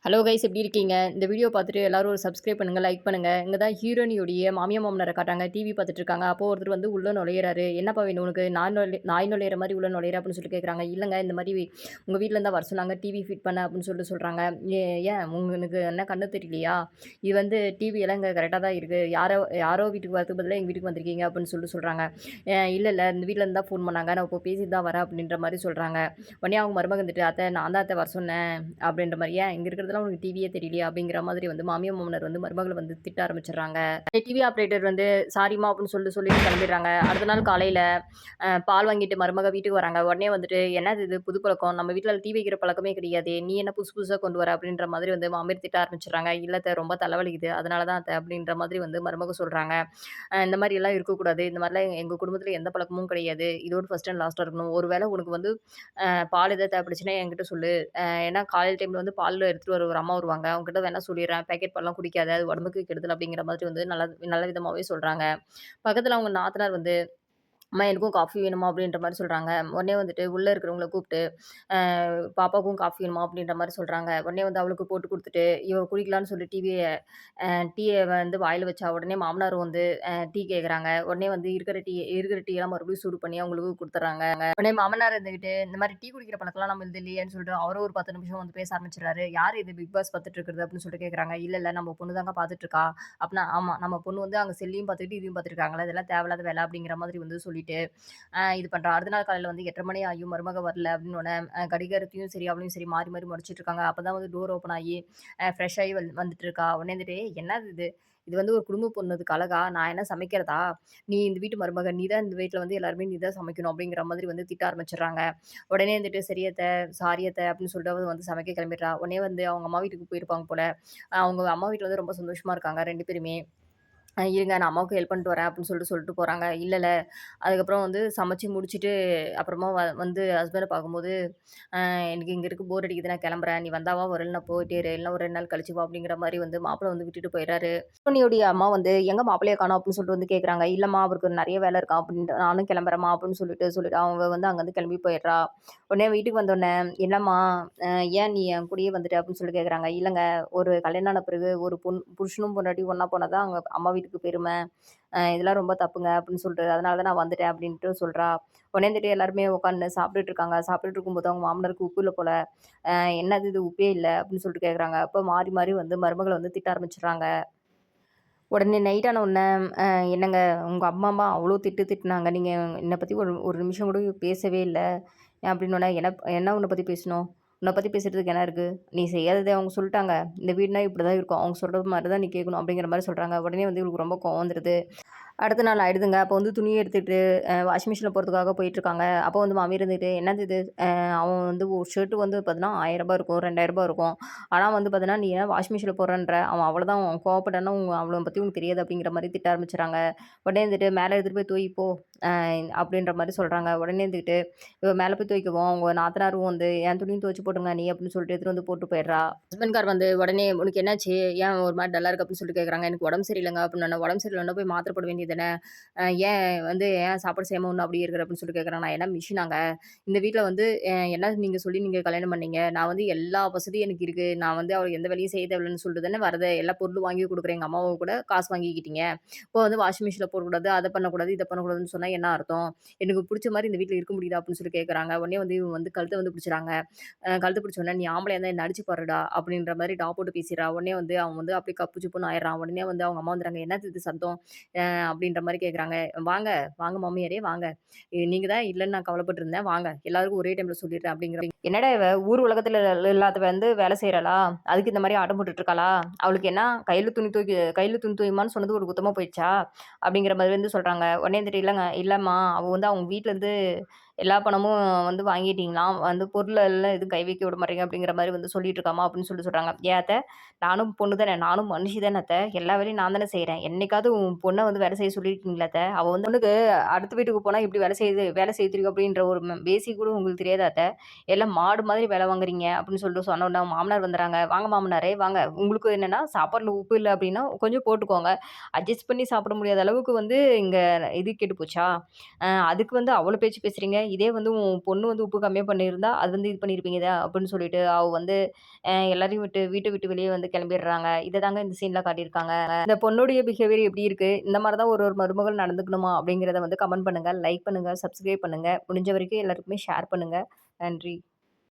Hello guys எப்படி இருக்கீங்க? இந்த வீடியோ பார்த்துட்டு எல்லாரும் ஒரு சப்ஸ்கிரைப் பண்ணுங்க, லைக் பண்ணுங்க. இங்க தான் ஹீரோயினியோடைய மாமியார், மாமனார காட்டுறாங்க. டிவி பார்த்துட்டு இருக்காங்க. அப்போ ஒருத்தர் வந்து உள்ள நுழையிறாரு. "என்னப்பா வேணும் உனக்கு? நாய் நுழையிற மாரி உள்ள நுழையிற" அப்படின்னு சொல்லிட்டு கேட்குறாங்க. "இல்லங்க இந்த மாரி உங்க வீட்ல இருந்தா வர சொன்னாங்க. டிவி ஃபிட் பண்ண" அப்படின்னு சொல்லிட்டு சொல்றாங்க. ஏன் உங்களுக்கு என்ன கண்ணு தெரியலையா? இது வந்து டிவி எல்லாம் இங்க கரெக்ட்டா தான் இருக்கு. யாரோ யாரோ வீட்டுக்கு வரதுக்கு பதிலா எங்க வீட்டுக்கு வந்திருக்கீங்க" அப்படின்னு சொல்லிட்டு சொல்றாங்க. இல்ல இந்த வீட்ல இருந்து தான் ஃபோன் பண்ணாங்க. நான் இப்போ பேசிட்டு தான் வரேன்" அப்படின்ற மாரி சொல்றாங்க. உடனே அவங்க மருமகன் வந்துட்டு, "அத்தை நான் தான் அத்தை வர சொன்னேன்" அப்படின்ற மாரி. "ஏன் இங்க இருக்கிறதெல்லாம் உனக்கு டிவியே தெரியலையா?" அப்படிங்கிற மாதிரி வந்து மாமியார், மாமனார் வந்து மருமகள வந்து திட்ட ஆரம்பிச்சுடுறாங்க. டிவி ஆப்பரேட்டர் வந்து சாரிம்மா அப்படின்னு சொல்லிட்டு கிளம்பிடுறாங்க. அடுத்த நாள் காலையில பால் வாங்கிட்டு மருமக வீட்டுக்கு வராங்க. உடனே வந்துட்டு, "என்னது இது புது பழக்கம்? நம்ம வீட்ல டீ வைக்கிற பழக்கமே கிடையாதே. நீ என்ன புதுசு புதுசா கொண்டு வர?" அப்படின்ற மாதிரி வந்து மாமியார் திட்ட ஆரம்பிச்சுடுறாங்க. "இல்ல அத்தை ரொம்ப தலைவலிக்குது. அதனால தான் அத்தை" அப்படின்ற மாதிரி வந்து மருமக சொல்றாங்க. இந்த மாரியெல்லாம் இருக்கக்கூடாது. இந்த மாரிலாம் எங்க குடும்பத்தில எந்த பழக்கமும் கிடையாது. இதோட ஃபர்ஸ்ட் அண்ட் லாஸ்ட்டா இருக்கணும். ஒரு வேள உனக்கு வந்து பால் எதாவது தேவைப்பட்டுச்சுன்னா என்கிட்ட சொல்லு. ஏன்னா காலையில டைம்ல வந்து பால் எடுத்துட்டு வர ஒரு அம்மா வருவாங்க. அவங்ககிட்ட வேணா சொல்லிர்றேன். பேக்கெட் பால்லாம் குடிக்காத. அது உடம்புக்கு கெடுதல் அப்படிங்கிற மாதிரி வந்து நல்ல நல்ல விதமாவே சொல்றாங்க. பக்கத்துல அவங்க நாத்தனார் வந்து, "அம்மா எனக்கும் காஃபி வேணும்மா" அப்படின்ற மாரி சொல்றாங்க. உடனே வந்துட்டு உள்ள இருக்கிறவங்கள கூப்ட்டு, பாப்பாவுக்கும் காஃபி வேணுமா அப்படின்ற மாரி சொல்றாங்க. உடனே வந்து அவளுக்கு போட்டு குடுத்துட்டு, இவ குடிக்கலான்னு சொல்லி டீய வந்து வாயில வச்சா, உடனே மாமனாரும் வந்து டீ கேட்குறாங்க. உடனே வந்து இருக்கிற டீயெல்லாம் மறுபடியும் சூடு பண்ணி அவங்களுக்கு குடுத்துர்றாங்க. உடனே மாமனார் இருந்துகிட்டு, இந்த மாரி டீ குடிக்கிற பழக்கம்லாம் நம்மளுது இல்லையேன்னு சொல்லிட்டு, அவரும் ஒரு 10 நிமிஷம் வந்து பேச ஆரம்பிச்சுடுறாரு. "யார் இது பிக் பாஸ் பார்த்துட்டு இருக்கிறது?" அப்படின்னு சொல்லிட்டு கேட்குறாங்க. "இல்ல நம்ம பொண்ணு தாங்க பார்த்துட்டு இருக்கா." அப்படீன்னா, "ஆமா நம்ம பொண்ணு வந்து அங்க செல்லையும் பார்த்துக்கிட்டு, இதையும் பார்த்துட்டு இருக்காங்களா? இதெல்லாம் தேவையில்லாத வேலை." அப்படிங்கிற மாதிரி வந்து சொல்லிட்டு, இது பண்றா. அடுத்த நாள் காலையில வந்து 8:30 மணி ஆகியும் மருமக வரல அப்படின்னோனே, கடிகாரத்தையும் சரி, அவளையும் சரி மாறி மாறி மடிச்சுட்டு இருக்காங்க. அப்பதான் வந்து டோர் ஓப்பன் ஆகி, ஃப்ரெஷ் ஆகி வந்துட்டு இருக்கா. உடனே வந்துட்டு, "என்னது இது? இது வந்து ஒரு குடும்ப பொண்ணு. இதுக்கு அழகா? நான் என்ன சமைக்கிறதா? நீ இந்த வீட்டு மருமக. நீ தான் இந்த வீட்ல வந்து எல்லாருமே நீ தான் சமைக்கணும்." அப்படிங்கிற மாதிரி வந்து திட்ட ஆரம்பிச்சுடுறாங்க. உடனே வந்துட்டு, "சரி அத்த, சாரி அத்த" அப்படின்னு சொல்லிட்டு அவ வந்து சமைக்க கிளம்பிடுறா. உடனே வந்து அவங்க அம்மா வீட்டுக்கு போயிருப்பாங்க போல. அவங்க அம்மா வீட்ல வந்து ரொம்ப சந்தோஷமா இருக்காங்க 2 பேருமே. இருங்க நான் அம்மாவுக்கு ஹெல்ப் பண்ணிட்டு வரேன் அப்படின்னு சொல்லிட்டு போறாங்க. இல்ல. அதுக்கப்புறம் வந்து சமைச்சு முடிச்சுட்டு அப்புறமா வந்து ஹஸ்பண்ட பார்க்கும்போது, எனக்கு இங்க இருக்க போர் அடிக்குது நான் கிளம்புறேன். நீ வந்தா வா, வரலனா போயிட்டே இரு. இல்லனா ஒரு 2 நாள் கழிச்சு வா" அப்படிங்கிற மாரி வந்து மாப்பிள வந்து விட்டுட்டு போயிறாரு. பொண்ணியோடைய அம்மா வந்து, "எங்க மாப்பிள்ளைய காணோம்?" அப்படின்னு சொல்லிட்டு வந்து கேட்குறாங்க. "இல்லம்மா அவருக்கு நெறைய வேலை இருக்காம்" அப்படின்ட்டு, "நானும் கிளம்புறேம்மா" அப்படின்னு சொல்லிட்டு அவங்க வந்து அங்கருந்து கிளம்பி போயிடுறா. உடனே வீட்டுக்கு வந்தோனே, "என்னம்மா ஏன் நீ என் கூடயே வந்துட்ட?" அப்படின்னு சொல்லி கேட்குறாங்க. "இல்லங்க ஒரு கல்யாணம் ஆன பிறகு ஒரு புருஷனும் பொண்டாட்டியும் ஒண்ணா போனா தான் அவங்க அம்மா வீட்டுக்கு பெருமை. இதெல்லாம் ரொம்ப தப்புங்க" அப்படின்னு சொல்லிட்டு, "அதனால தான் நான் வந்துட்டேன்" அப்படின்ட்டு சொல்றா. உடனே வந்துட்டு எல்லாருமே உட்காந்து சாப்பிட்டுட்டு இருக்காங்க. சாப்பிட்டுட்டு இருக்கும்போது அவங்க மாமனாருக்கு உப்பு இல்ல போல. "என்னது இது உப்பே இல்ல" அப்படின்னு சொல்லிட்டு கேட்குறாங்க. அப்ப மாறி மாறி வந்து மருமகள வந்து திட்ட ஆரம்பிச்சுடுறாங்க. உடனே நைட் ஆன உடனே, "என்னங்க உங்க அம்மா அவ்ளோ திட்டுனாங்க. நீங்க என்ன பத்தி ஒரு ஒரு நிமிஷம் கூட பேசவே இல்ல." அப்படின்னோனே, என்ன உன்ன பத்தி பேசணும்? உன்ன பத்தி பேசுறதுக்கு என்ன இருக்கு? நீ செய்யாதத அவங்க சொல்ட்டாங்க. இந்த வீடுனா இப்படிதான் இருக்கும். அவங்க சொல்ற மாரி தான் நீ கேட்கணும்." அப்படிங்கிற மாரி சொல்றாங்க. உடனே வந்து இவளுக்கு ரொம்ப கோவம் வந்துருது. அடுத்த நாள் ஆயிடுதுங்க. அப்போ வந்து துணிய எடுத்துட்டு வாஷிங் மிஷின்ல போடுறதுக்காக போயிட்டுருக்காங்க. அப்போ வந்து மாமியார் இருந்துட்டு, "என்னது இது? அவன் வந்து ஒரு ஷர்ட் வந்து பார்த்தீங்கன்னா, ரூ. 1000 இருக்கும், ரூ. 2000 இருக்கும். ஆனா வந்து பார்த்தீங்கன்னா, நீ ஏன் வாஷிங் மிஷின்ல போடுறேன்ற? அவன் அவ்வளோதான் அவன் கோவப்பட்டான்னா, அவன பத்தி உனக்கு தெரியாது." அப்படிங்கிற மாரி திட்ட ஆரம்பிச்சுறாங்க. உடனே வந்துட்டு, "மேல எடுத்துட்டு போய் தொவை போ" அப்படின்ற மாரி சொல்றாங்க. உடனே இருந்துகிட்டு, இவ மேல போய் துவைக்கவும், அவங்க நாத்தனாரும் வந்து, "என் துணியும் துவைச்சு போட்டுருங்க அண்ணி" அப்படின்னு சொல்லிட்டு எடுத்துட்டு வந்து போட்டு போயிடுறா. ஹஸ்பண்ட்கார் வந்து உடனே, "உனக்கு என்னாச்சு? ஏன் ஒரு மாரி டல்லா இருக்க?" அப்படின்னு சொல்லிட்டு கேட்குறாங்க. "எனக்கு உடம்பு சரியில்லங்க" அப்படின்னோனே, "உடம்பு சரியில்லன்னா போய் மாத்திரை போட வேண்டியது தானே? ஏன் சாப்பாடு செய்யாம இன்னும் அப்படியே இருக்கிற?" அப்படின்னு சொல்லிட்டு கேட்குறாங்க. "நான் என்ன மிஷினாங்க? இந்த வீட்ல வந்து என்ன நீங்க சொல்லி நீங்க கல்யாணம் பண்ணீங்க? நான் வந்து எல்லா வசதியும் எனக்கு இருக்கு. நான் வந்து அவளுக்கு எந்த வேலையும் செய்ய தேவையில்லன்னு சொல்லிட்டு தானே வரது. எல்லா பொருளும் வாங்கி குடுக்குறேன். எங்க அம்மாவ கூட காசு வாங்கிக்கிட்டீங்க. இப்போ வந்து வாஷிங் மிஷின்ல போடக்கூடாது, அத பண்ணக்கூடாது, இத பண்ணக்கூடாதுன்னு சொன்னா என்ன அர்த்தம்? எனக்கு புடிச்ச மாரி இந்த வீட்ல இருக்க முடியுதா?" அப்படின்னு சொல்லி கேட்குறாங்க. உடனே வந்து இவங்க வந்து கழுத்த வந்து பிடிச்சுறாங்க. கழுத்த பிடிச்ச உடனே, "நீ ஆம்பளையா இருந்தா என்ன அடிச்சு பாருடா" அப்படின்ற மாரி போட்டு பேசிறா. உடனே வந்து அவன் வந்து அப்படியே கப்பு சிப்புன்னு ஆயிடுறான். உடனே வந்து அவங்க அம்மா வந்துடுறாங்க. "என்னது இது சத்தம்?" அப்படின்ற மாரி கேட்குறாங்க. "வாங்க, வாங்க மாமியாரே வாங்க. நீங்க தான் இல்லன்னு நான் கவலைப்பட்டுருந்தேன். வாங்க எல்லாருக்கும் ஒரே டைம்ல சொல்லிடுறேன்" அப்படிங்கிற என்னடா இவ ஊர் உலகத்துல இல்லாதவ வந்து வேலை செய்றாளா? அதுக்கு இந்த மாரி ஆட்டம் போட்டுட்டு இருக்காளா? அவளுக்கு என்ன கையில துணி துவைம்மான்னு சொன்னது ஒரு குத்தமா போயிடுச்சா? அப்படிங்கிற மாரி வந்து சொல்றாங்க. உடனே வந்துட்டு, இல்லம்மா அவ வந்து அவங்க வீட்லருந்து எல்லா பணமும் வந்து வாங்கிட்டீங்களாம். வந்து பொருள் எல்லாம் எதுவும் கை வைக்க விட மாட்டீங்க அப்படிங்கிற மாரி வந்து சொல்லிட்டு இருக்காம்மா அப்படின்னு சொல்றாங்க. "ஏன் அத்த? நானும் பொண்ணு தானே! நானும் மனுஷி தானே அத்த! எல்லா வேலையும் நான் தானே செய்றேன். என்னைக்காவது உன் பொண்ண வந்து வேலை செய்ய சொல்லியிருக்கீங்களா அத்த? அவ வந்து பொண்ணுக்கு அடுத்த வீட்டுக்கு போனா எப்படி வேலை செய்ய தெரியும் அப்படின்ற ஒரு பேசிக் கூட உங்களுக்கு தெரியாதா அத்த? எல்லாம் மாடு மாதிரி வேலை வாங்குறீங்க" அப்படின்னு சொல்லிட்டு சொன்ன உடனே அவங்க மாமனார் வந்துடுறாங்க. "வாங்க மாமனாரே வாங்க. உங்களுக்கு என்னன்னா சாப்பாட்ல உப்பு இல்ல அப்படின்னா கொஞ்சம் போட்டுக்கோங்க. அட்ஜஸ்ட் பண்ணி சாப்பிட முடியாத அளவுக்கு வந்து இங்க இது கெட்டு போச்சா? அதுக்கு வந்து அவ்வளோ பேச்சு பேசுறீங்க. இதே வந்து உன் பொண்ணு வந்து உப்பு கம்மியா பண்ணியிருந்தா, அது வந்து இது பண்ணியிருப்பீங்கதா அப்படின்னு சொல்லிட்டு அவ வந்து எல்லாரையும் வீட்ட விட்டு வெளிய வந்து கிளம்பிடுறாங்க. இத தாங்க இந்த சீன்ல காட்டியிருக்காங்க. இந்த பொண்ணுடைய பிஹேவியர் எப்படி இருக்கு? இந்த மாரி தான் ஒரு ஒரு மருமகள் நடந்துக்கணுமா? அப்படிங்கிறத வந்து கமெண்ட் பண்ணுங்க, லைக் பண்ணுங்க, சப்ஸ்கிரைப் பண்ணுங்க. முடிஞ்ச வரைக்கும் எல்லாருக்குமே ஷேர் பண்ணுங்க. நன்றி.